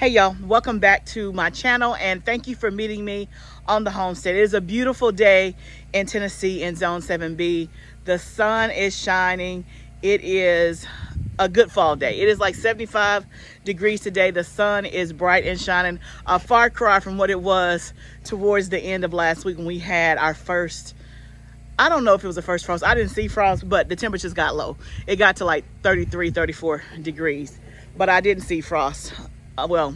Hey y'all, welcome back to my channel and thank you for meeting me on the homestead. It is a beautiful day in Tennessee in Zone 7B. The sun is shining. It is a good fall day. It is like 75 degrees today. The sun is bright and shining. A far cry from what it was towards the end of last week when we had our first, I don't know if it was the first frost. I didn't see frost, but the temperatures got low. It got to like 33, 34 degrees, but I didn't see frost. Well,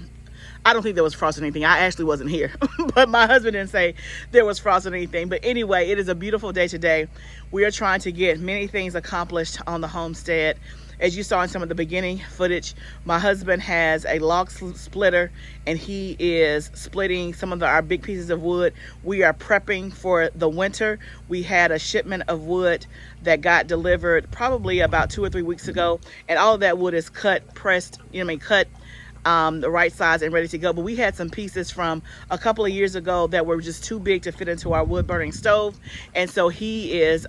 I don't think there was frost or anything. I actually wasn't here, but my husband didn't say there was frost or anything. But anyway, it is a beautiful day today. We are trying to get many things accomplished on the homestead. As you saw in some of the beginning footage, my husband has a log splitter and he is splitting some of our big pieces of wood. We are prepping for the winter. We had a shipment of wood that got delivered probably about 2 or 3 weeks ago, and all of that wood is cut, pressed, cut the right size and ready to go. But we had some pieces from a couple of years ago that were just too big to fit into our wood burning stove, and so he is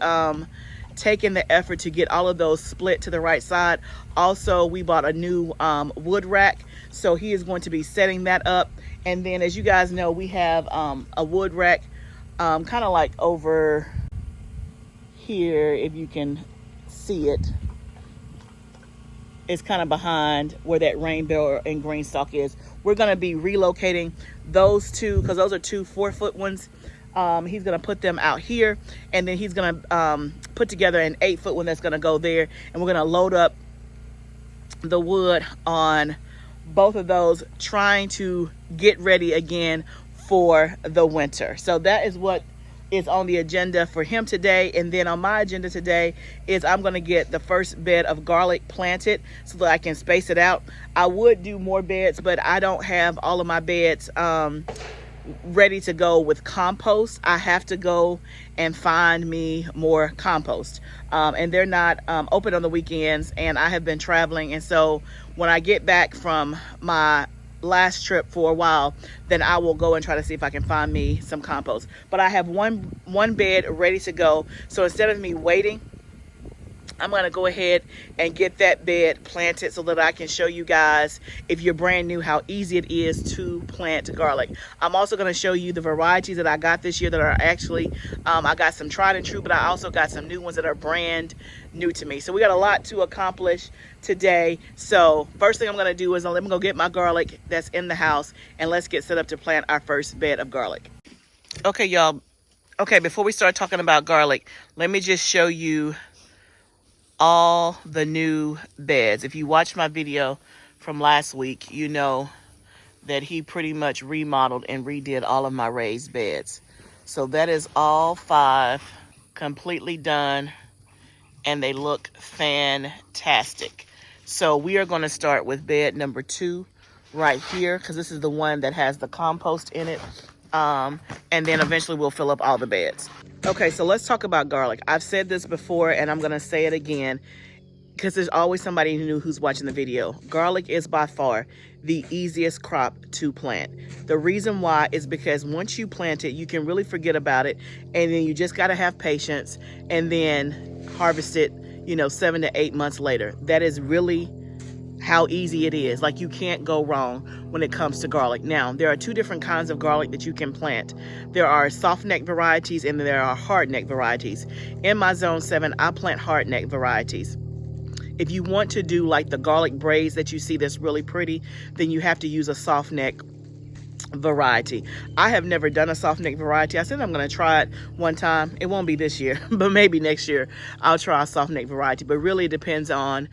taking the effort to get all of those split to the right side. Also, we bought a new wood rack, so he is going to be setting that up. And then, as you guys know, we have a wood rack kind of like over here, if you can see it. It's kind of behind where that rainbow and GREENSTALK is. We're going to be relocating those two because those are 2 4-foot ones. He's going to put them out here, and then he's going to put together an 8-foot one that's going to go there, and we're going to load up the wood on both of those, trying to get ready again for the winter. So that is what is on the agenda for him today. And then on my agenda today is I'm going to get the first bed of garlic planted so that I can space it out. I would do more beds, but I don't have all of my beds ready to go with compost. I have to go and find me more compost, and they're not open on the weekends, and I have been traveling, and so when I get back from my last trip for a while, then I will go and try to see if I can find me some compost. But I have one bed ready to go, so instead of me waiting, I'm going to go ahead and get that bed planted so that I can show you guys, if you're brand new, how easy it is to plant garlic. I'm also going to show you the varieties that I got this year that are actually, I got some tried and true, but I also got some new ones that are brand new to me. So we got a lot to accomplish today. So first thing I'm going to do is let me go get my garlic that's in the house, and let's get set up to plant our first bed of garlic. Okay, y'all. Okay, before we start talking about garlic, let me just show you all the new beds. If you watched my video from last week, you know that he pretty much remodeled and redid all of my raised beds. So that is all 5 completely done, and they look fantastic. So we are going to start with bed number 2 right here, because this is the one that has the compost in it, and then eventually we'll fill up all the beds. Okay, so let's talk about garlic. I've said this before, and I'm going to say it again because there's always somebody new who's watching the video. Garlic is by far the easiest crop to plant. The reason why is because once you plant it, you can really forget about it, and then you just got to have patience and then harvest it, 7 to 8 months later. That is really how easy it is. Like, you can't go wrong when it comes to garlic. Now, there are 2 different kinds of garlic that you can plant. There are soft neck varieties and there are hard neck varieties. In my Zone 7, I plant hard neck varieties. If you want to do like the garlic braids that you see that's really pretty, then you have to use a soft neck variety. I have never done a soft neck variety. I said I'm going to try it one time. It won't be this year, but maybe next year I'll try a soft neck variety. But really it depends on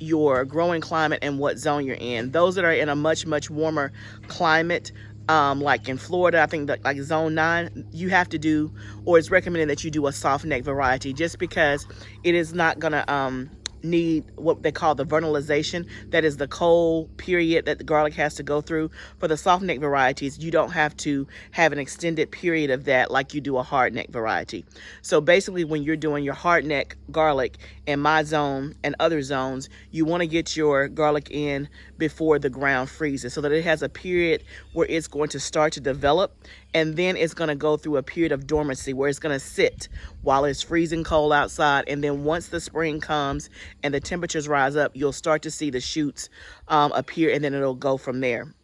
your growing climate and what zone you're in. Those that are in a much warmer climate, like in Florida, I think that like Zone 9, you have to do, or it's recommended that you do a soft neck variety, just because it is not gonna need what they call the vernalization. That is the cold period that the garlic has to go through. For the soft neck varieties, you don't have to have an extended period of that like you do a hard neck variety. So basically, when you're doing your hard neck garlic in my zone and other zones, you want to get your garlic in before the ground freezes so that it has a period where it's going to start to develop, and then it's going to go through a period of dormancy where it's going to sit while it's freezing cold outside. And then once the spring comes and the temperatures rise up, you'll start to see the shoots appear, and then it'll go from there.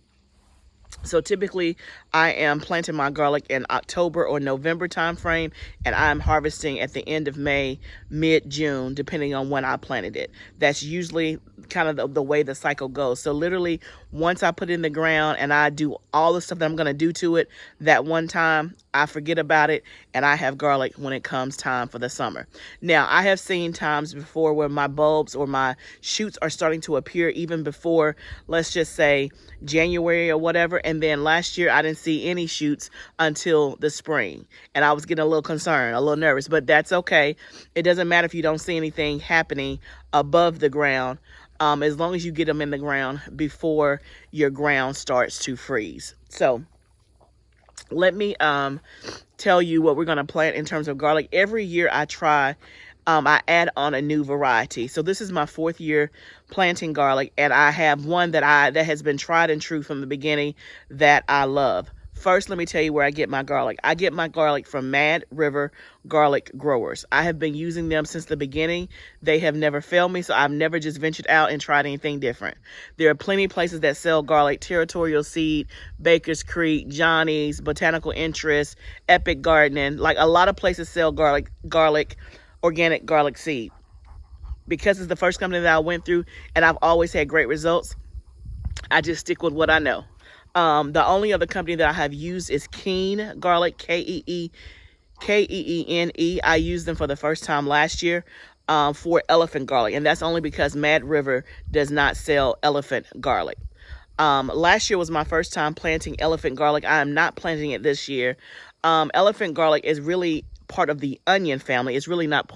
So typically I am planting my garlic in October or November timeframe, and I'm harvesting at the end of May, mid-June, depending on when I planted it. That's usually kind of the way the cycle goes. So literally once I put it in the ground and I do all the stuff that I'm going to do to it that one time, I forget about it, and I have garlic when it comes time for the summer. Now, I have seen times before where my bulbs or my shoots are starting to appear even before, let's just say, January or whatever. And then last year, I didn't see any shoots until the spring. And I was getting a little concerned, a little nervous, but that's okay. It doesn't matter if you don't see anything happening above the ground, as long as you get them in the ground before your ground starts to freeze. So let me tell you what we're going to plant in terms of garlic. Every year I try, I add on a new variety. So this is my 4th year planting garlic, and I have one that has been tried and true from the beginning that I love. First, let me tell you where I get my garlic. I get my garlic from Mad River Garlic Growers. I have been using them since the beginning. They have never failed me, so I've never just ventured out and tried anything different. There are plenty of places that sell garlic: Territorial Seed, Baker's Creek, Johnny's, Botanical Interest, Epic Gardening. Like, a lot of places sell garlic, organic garlic seed. Because it's the first company that I went through and I've always had great results, I just stick with what I know. The only other company that I have used is Keene Garlic, Keene. I used them for the first time last year for elephant garlic, and that's only because Mad River does not sell elephant garlic. Last year was my first time planting elephant garlic. I am not planting it this year. Elephant garlic is really part of the onion family. It's really not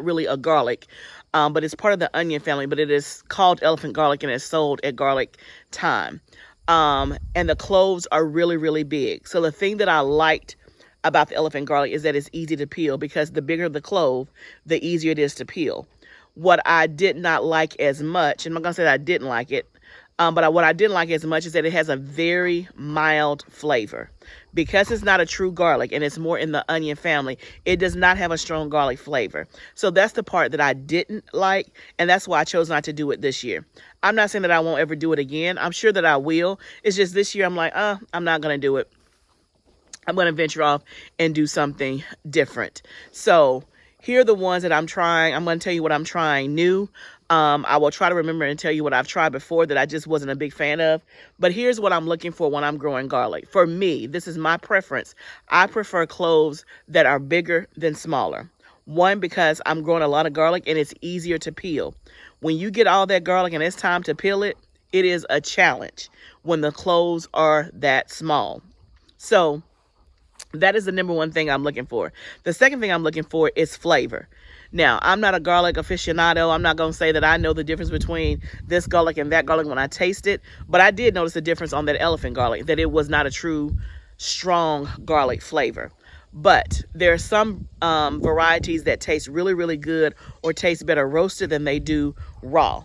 really a garlic, but it's part of the onion family, but it is called elephant garlic and it's sold at Garlic Time. And the cloves are really, really big. So the thing that I liked about the elephant garlic is that it's easy to peel, because the bigger the clove, the easier it is to peel. What I did not like as much, and I'm not going to say that I didn't like it, but what I didn't like as much is that it has a very mild flavor. Because it's not a true garlic and it's more in the onion family, it does not have a strong garlic flavor. So that's the part that I didn't like, and that's why I chose not to do it this year. I'm not saying that I won't ever do it again. I'm sure that I will. It's just this year I'm like, I'm not going to do it. I'm going to venture off and do something different. So here are the ones that I'm trying. I'm going to tell you what I'm trying new. I will try to remember and tell you what I've tried before that I just wasn't a big fan of. But here's what I'm looking for when I'm growing garlic. For me, this is my preference. I prefer cloves that are bigger than smaller. One, because I'm growing a lot of garlic and it's easier to peel. When you get all that garlic and it's time to peel it, it is a challenge when the cloves are that small. So that is the number one thing I'm looking for. The second thing I'm looking for is flavor. Now, I'm not a garlic aficionado. I'm not going to say that I know the difference between this garlic and that garlic when I taste it, but I did notice the difference on that elephant garlic, that it was not a true strong garlic flavor. But there are some varieties that taste really, really good or taste better roasted than they do raw.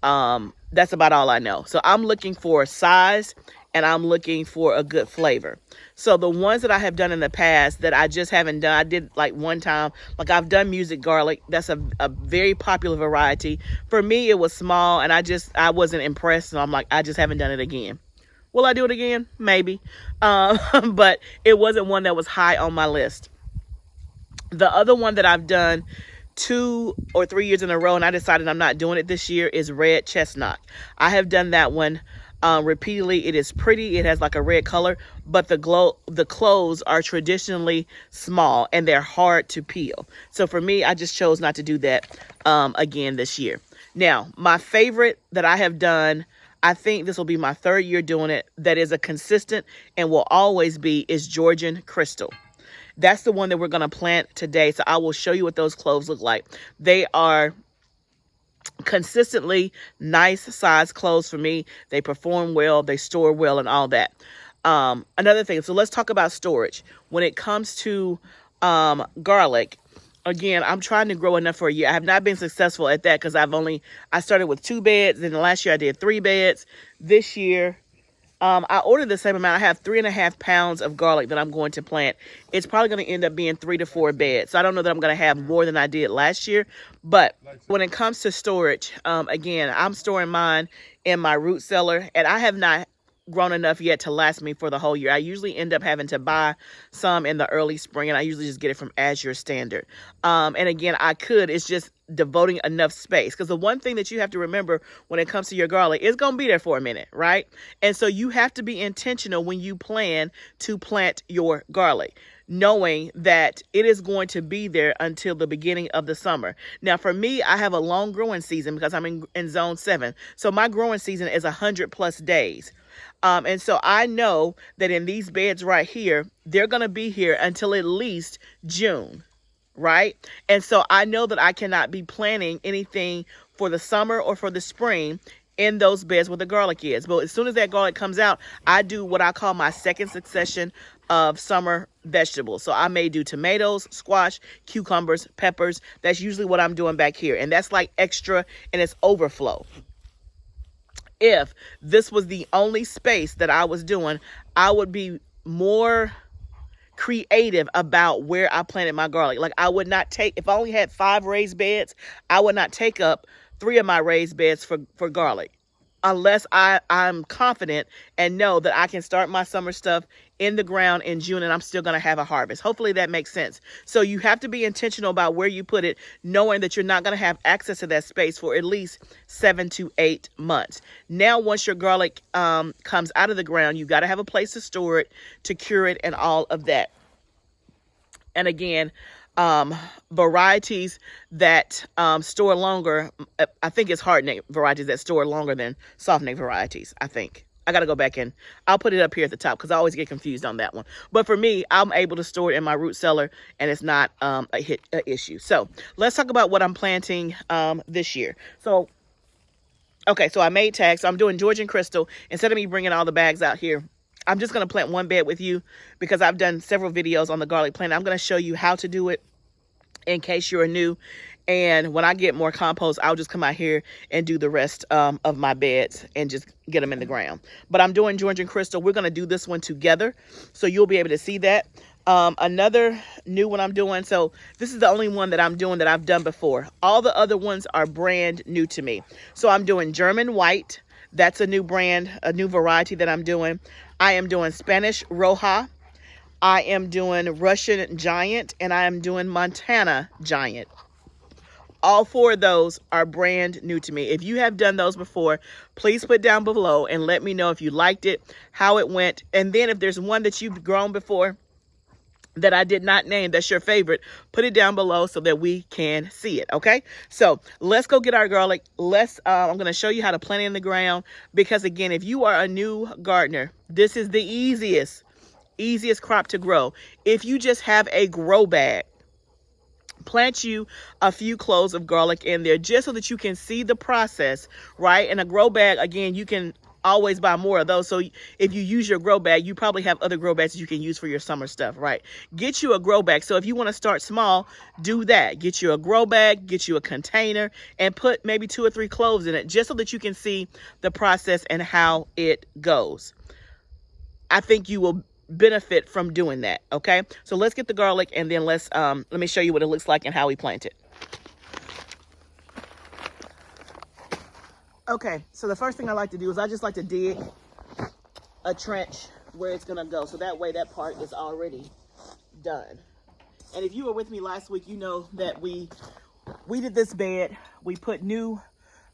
That's about all I know. So I'm looking for size and I'm looking for a good flavor. So the ones that I have done in the past that I just haven't done, I did like one time, like I've done music garlic. That's a very popular variety. For me, it was small and I wasn't impressed. So I'm like, I just haven't done it again. Will I do it again? Maybe. But it wasn't one that was high on my list. The other one that I've done 2 or 3 years in a row and I decided I'm not doing it this year is red chestnut. I have done that one repeatedly. It is pretty. It has like a red color, but the cloves are traditionally small and they're hard to peel. So for me, I just chose not to do that again this year. Now, my favorite that I have done, I think this will be my 3rd year doing it, that is a consistent and will always be, is Georgian Crystal. That's the one that we're going to plant today. So I will show you what those cloves look like. They are consistently nice size cloves for me. They perform well, they store well, and all that. Another thing, so let's talk about storage. When it comes to garlic, again, I'm trying to grow enough for a year. I have not been successful at that because I started with 2 beds, and last year I did 3 beds. This year I ordered the same amount. I have 3.5 pounds of garlic that I'm going to plant. It's probably going to end up being 3 to 4 beds. So I don't know that I'm going to have more than I did last year. But when it comes to storage, again, I'm storing mine in my root cellar, and I have not grown enough yet to last me for the whole year. I usually end up having to buy some in the early spring, and I usually just get it from Azure Standard. And again, it's just devoting enough space, because the one thing that you have to remember when it comes to your garlic, it's going to be there for a minute, right? And so you have to be intentional when you plan to plant your garlic, knowing that it is going to be there until the beginning of the summer. Now, for me, I have a long growing season because I'm in zone 7. So my growing season is 100+ days. And so I know that in these beds right here, they're going to be here until at least June, right? And so I know that I cannot be planting anything for the summer or for the spring in those beds where the garlic is. But as soon as that garlic comes out, I do what I call my second succession of summer vegetables. So I may do tomatoes, squash, cucumbers, peppers. That's usually what I'm doing back here. And that's like extra, and it's overflow. If this was the only space that I was doing, I would be more creative about where I planted my garlic. Like, I would not take, if I only had 5 raised beds, I would not take up 3 of my raised beds for garlic, unless I'm confident and know that I can start my summer stuff in the ground in June and I'm still going to have a harvest. Hopefully that makes sense. So you have to be intentional about where you put it, knowing that you're not going to have access to that space for at least 7 to 8 months. Now, once your garlic comes out of the ground, you got to have a place to store it, to cure it, and all of that. And again, varieties that store longer, I think it's hard neck varieties that store longer than soft neck varieties, I think. I got to go back in. I'll put it up here at the top because I always get confused on that one. But for me, I'm able to store it in my root cellar, and it's not a issue. So let's talk about what I'm planting this year. So, okay, so I made tags. So I'm doing Georgian Crystal. Instead of me bringing all the bags out here, I'm just going to plant one bed with you because I've done several videos on the garlic plant. I'm going to show you how to do it in case you're new. And when I get more compost, I'll just come out here and do the rest of my beds and just get them in the ground. But I'm doing Georgian Crystal. We're going to do this one together, so you'll be able to see that. Another new one I'm doing, so this is the only one that I'm doing that I've done before. All the other ones are brand new to me. So I'm doing German White. That's a new brand, a new variety that I'm doing. I am doing Spanish Roja. I am doing Russian Giant, and I am doing Montana Giant. All 4 of those are brand new to me. If you have done those before, please put down below and let me know if you liked it, how it went. And then if there's one that you've grown before that I did not name, that's your favorite, put it down below so that we can see it, okay? So let's go get our garlic. I'm going to show you how to plant it in the ground, because again, if you are a new gardener, this is the easiest crop to grow. If you just have a grow bag, plant you a few cloves of garlic in there just so that you can see the process, right? In a grow bag, again, you can always buy more of those. So if you use your grow bag, you probably have other grow bags that you can use for your summer stuff, right? Get you a grow bag. So if you want to start small, do that. Get you a grow bag, get you a container, and put maybe 2 or 3 cloves in it just so that you can see the process and how it goes. I think you will benefit from doing that. Okay, so let's get the garlic, and then let me show you what it looks like and how we plant it. Okay, so the first thing I like to do is I just like to dig a trench where it's gonna go, so that way that part is already done. And if you were with me last week, you know that we did this bed. We put new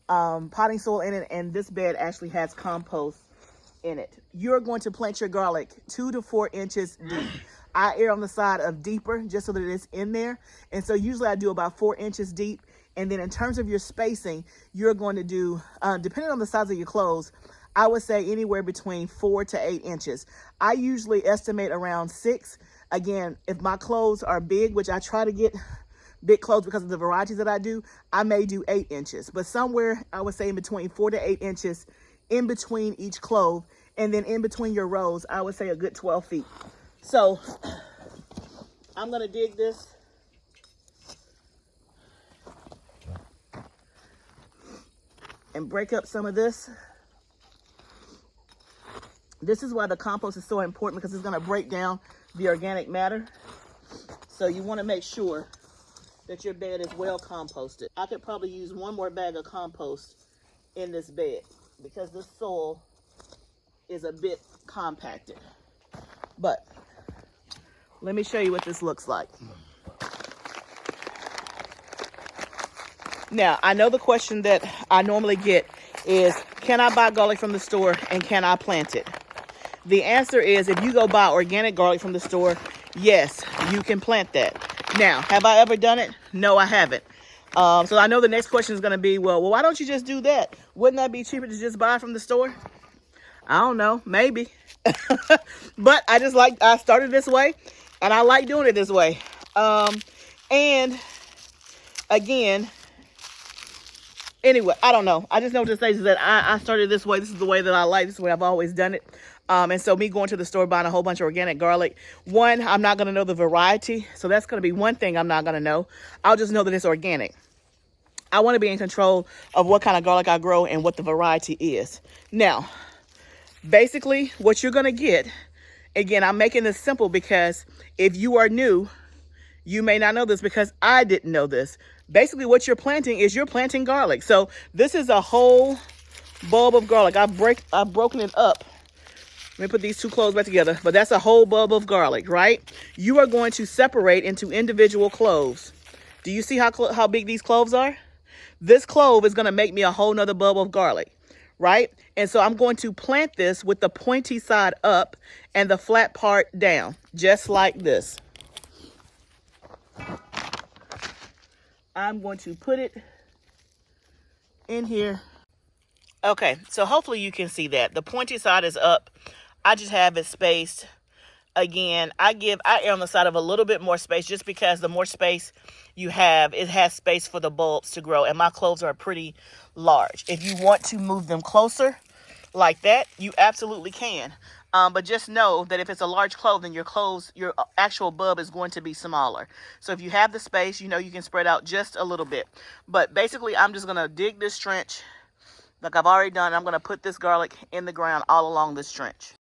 potting soil in it, and this bed actually has compost in it. You're going to plant your garlic 2 to 4 inches deep. I err on the side of deeper just so that it's in there. And so usually I do about 4 inches deep. And then in terms of your spacing, you're going to do, depending on the size of your cloves, I would say anywhere between 4 to 8 inches. I usually estimate around 6. Again, if my cloves are big, which I try to get big cloves because of the varieties that I do, I may do 8 inches. But somewhere, I would say in between 4 to 8 inches in between each clove, and then in between your rows, I would say a good 12 feet. So I'm going to dig this. And break up some of this. This is why the compost is so important, because it's going to break down the organic matter. So you want to make sure that your bed is well composted. I could probably use one more bag of compost in this bed because this soil is a bit compacted. But let me show you what this looks like. Now, I know the question that I normally get is, can I buy garlic from the store and can I plant it? The answer is, if you go buy organic garlic from the store, yes, you can plant that. Now, have I ever done it? No, I haven't. So I know the next question is going to be, well, why don't you just do that? Wouldn't that be cheaper to just buy from the store? I don't know, maybe. But I started this way and I like doing it this way. And again, anyway, I don't know. I just know what to say is that I started this way. This is the way that I like. This is the way I've always done it. And so me going to the store buying a whole bunch of organic garlic, one, I'm not going to know the variety. So that's going to be one thing I'm not going to know. I'll just know that it's organic. I want to be in control of what kind of garlic I grow and what the variety is. Now, basically what you're going to get, again, I'm making this simple because if you are new, you may not know this because I didn't know this. Basically what you're planting is you're planting garlic. So this is a whole bulb of garlic. I've broken it up. Let me put these two cloves back together, but that's a whole bulb of garlic, right? You are going to separate into individual cloves. Do you see how big these cloves are? This clove is going to make me a whole nother bulb of garlic, right? And so I'm going to plant this with the pointy side up and the flat part down, just like this. I'm going to put it in here. Okay, so hopefully you can see that. The pointy side is up. I just have it spaced. Again, I err on the side of a little bit more space just because the more space you have, it has space for the bulbs to grow. And my cloves are pretty large. If you want to move them closer like that, you absolutely can. But just know that if it's a large clove, then your actual bulb is going to be smaller. So if you have the space, you can spread out just a little bit. But basically, I'm just going to dig this trench like I've already done. I'm going to put this garlic in the ground all along this trench.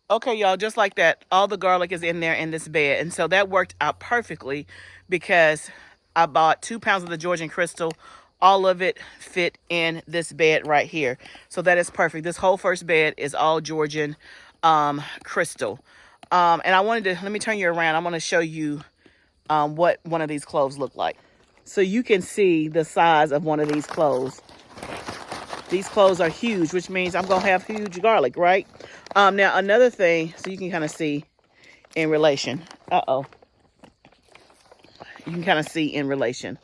Okay, y'all, just like that, all the garlic is in there in this bed. And so that worked out perfectly because I bought 2 pounds of the Georgian crystal. All of it fit in this bed right here. So that is perfect. This whole first bed is all Georgian crystal. And let me turn you around. I want to show you what one of these cloves look like. So you can see the size of one of these cloves. These cloves are huge, which means I'm going to have huge garlic, right? Now, another thing, so you can kind of see in relation. You can kind of see in relation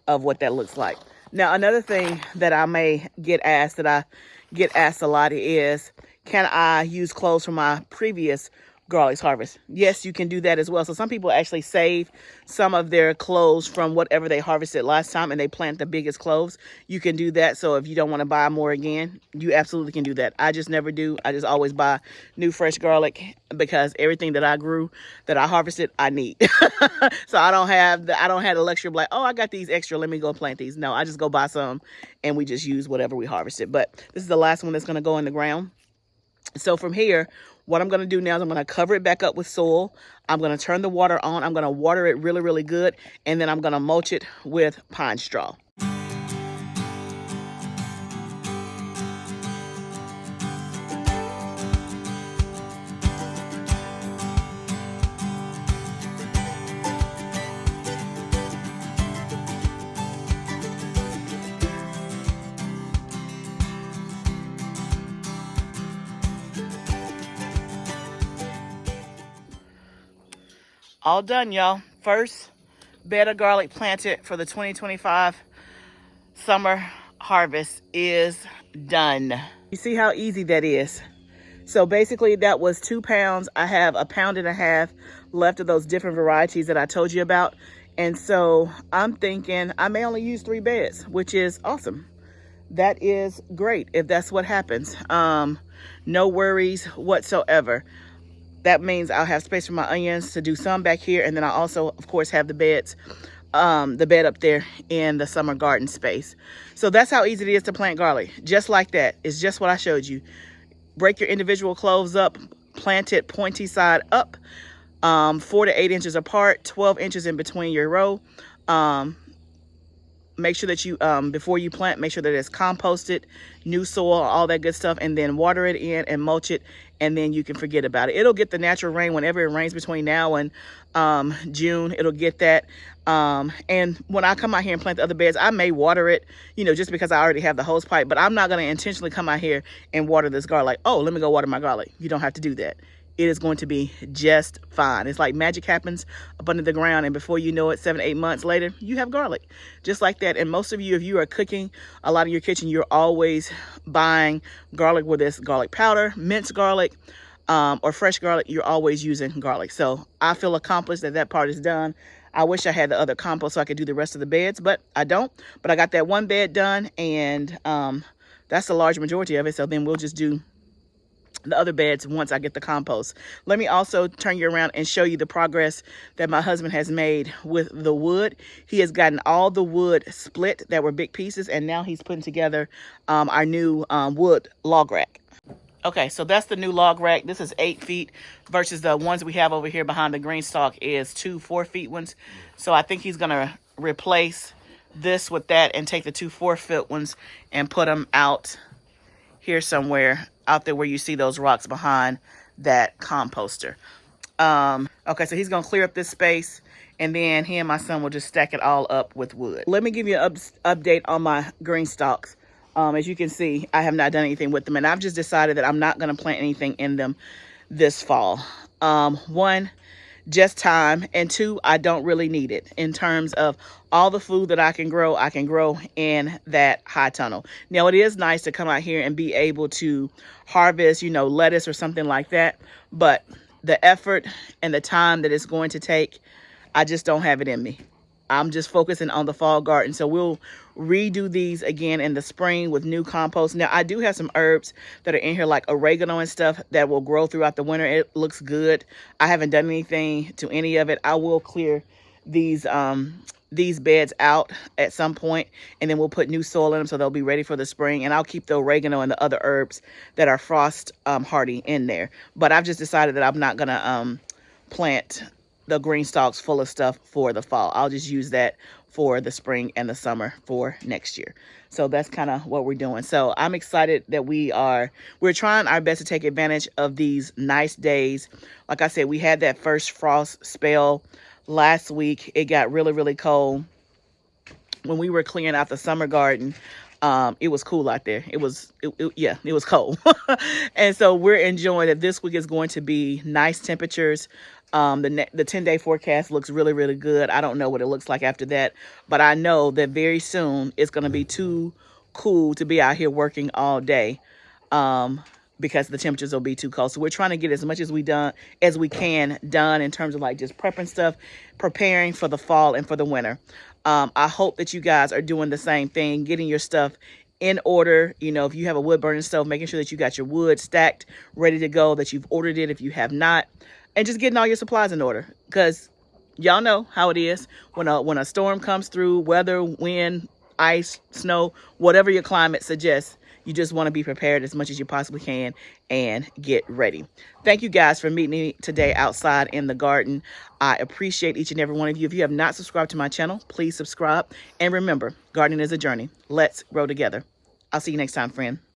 of what that looks like. Now, another thing that I may get asked, that I get asked a lot is, can I use cloves from my previous garlic harvest? Yes, you can do that as well. So some people actually save some of their cloves from whatever they harvested last time and they plant the biggest cloves. You can do that. So if you don't want to buy more again, you absolutely can do that. I just never do. I just always buy new fresh garlic because everything that I grew, that I harvested, I need. So I don't have the luxury of like, oh, I got these extra, let me go plant these. No, I just go buy some and we just use whatever we harvested. But this is the last one that's going to go in the ground. So from here, what I'm going to do now is I'm going to cover it back up with soil. I'm going to turn the water on. I'm going to water it really, really good. And then I'm going to mulch it with pine straw. All done, y'all. First bed of garlic planted for the 2025 summer harvest is done. You see how easy that is? So basically that was 2 pounds. I have 1.5 pounds left of those different varieties that I told you about. And so I'm thinking I may only use 3 beds, which is awesome. That is great if that's what happens. No worries whatsoever. That means I'll have space for my onions to do some back here. And then I also, of course, have the beds the bed up there in the summer garden space. So that's how easy it is to plant garlic. Just like that. It's just what I showed you. Break your individual cloves up, plant it pointy side up, 4 to 8 inches apart, 12 inches in between your row. Make sure that you, before you plant, make sure that it's composted, new soil, all that good stuff, and then water it in and mulch it, and then you can forget about it. It'll get the natural rain whenever it rains between now and June. It'll get that. And when I come out here and plant the other beds, I may water it, you know, just because I already have the hose pipe, but I'm not going to intentionally come out here and water this garlic. Oh, let me go water my garlic. You don't have to do that. It is going to be just fine. It's like magic happens up under the ground, and before you know it, 7 to 8 months later, you have garlic just like that. And most of you, if you are cooking a lot in your kitchen, you're always buying garlic, whether it's garlic powder, minced garlic, or fresh garlic. You're always using garlic. So I feel accomplished that that part is done. I wish I had the other compost so I could do the rest of the beds, but I don't. But I got that one bed done, and that's the large majority of it. So then we'll just do the other beds once I get the compost. Let me also turn you around and show you the progress that my husband has made with the wood. He has gotten all the wood split that were big pieces, and now he's putting together our new wood log rack. Okay, so that's the new log rack. This is 8 feet versus the ones we have over here behind the GREENSTALK is 2 4-foot ones. So I think he's gonna replace this with that and take the 2 4-foot ones and put them out here somewhere out there where you see those rocks behind that composter. Okay, so he's gonna clear up this space, and then he and my son will just stack it all up with wood. Let me give you an update on my GREENSTALKs. As you can see, I have not done anything with them, and I've just decided that I'm not gonna plant anything in them this fall. One, just time, and 2, I don't really need it in terms of all the food that I can grow in that high tunnel. Now, it is nice to come out here and be able to harvest, you know, lettuce or something like that, but the effort and the time that it's going to take, I just don't have it in me. I'm just focusing on the fall garden. So we'll redo these again in the spring with new compost. Now, I do have some herbs that are in here like oregano and stuff that will grow throughout the winter. It looks good. I haven't done anything to any of it. I will clear these beds out at some point, and then we'll put new soil in them so they'll be ready for the spring. And I'll keep the oregano and the other herbs that are frost hardy in there. But I've just decided that I'm not gonna plant the GREENSTALKs full of stuff for the fall. I'll just use that for the spring and the summer for next year. So that's kind of what we're doing. So I'm excited that we're trying our best to take advantage of these nice days. Like I said, we had that first frost spell last week. It got really, really cold. When we were clearing out the summer garden, it was cool out there. It was cold. And so we're enjoying that this week is going to be nice temperatures. The 10-day forecast looks really, really good. I don't know what it looks like after that, but I know that very soon it's going to be too cool to be out here working all day, because the temperatures will be too cold. So we're trying to get as much as we can done in terms of like just prepping stuff, preparing for the fall and for the winter. I hope that you guys are doing the same thing, getting your stuff in order. You know, if you have a wood burning stove, making sure that you got your wood stacked, ready to go, that you've ordered it if you have not, and just getting all your supplies in order. Because y'all know how it is when a storm comes through, weather, wind, ice, snow, whatever your climate suggests, you just want to be prepared as much as you possibly can and get ready. Thank you guys for meeting me today outside in the garden. I appreciate each and every one of you. If you have not subscribed to my channel, please subscribe. And remember, gardening is a journey. Let's grow together. I'll see you next time, friend.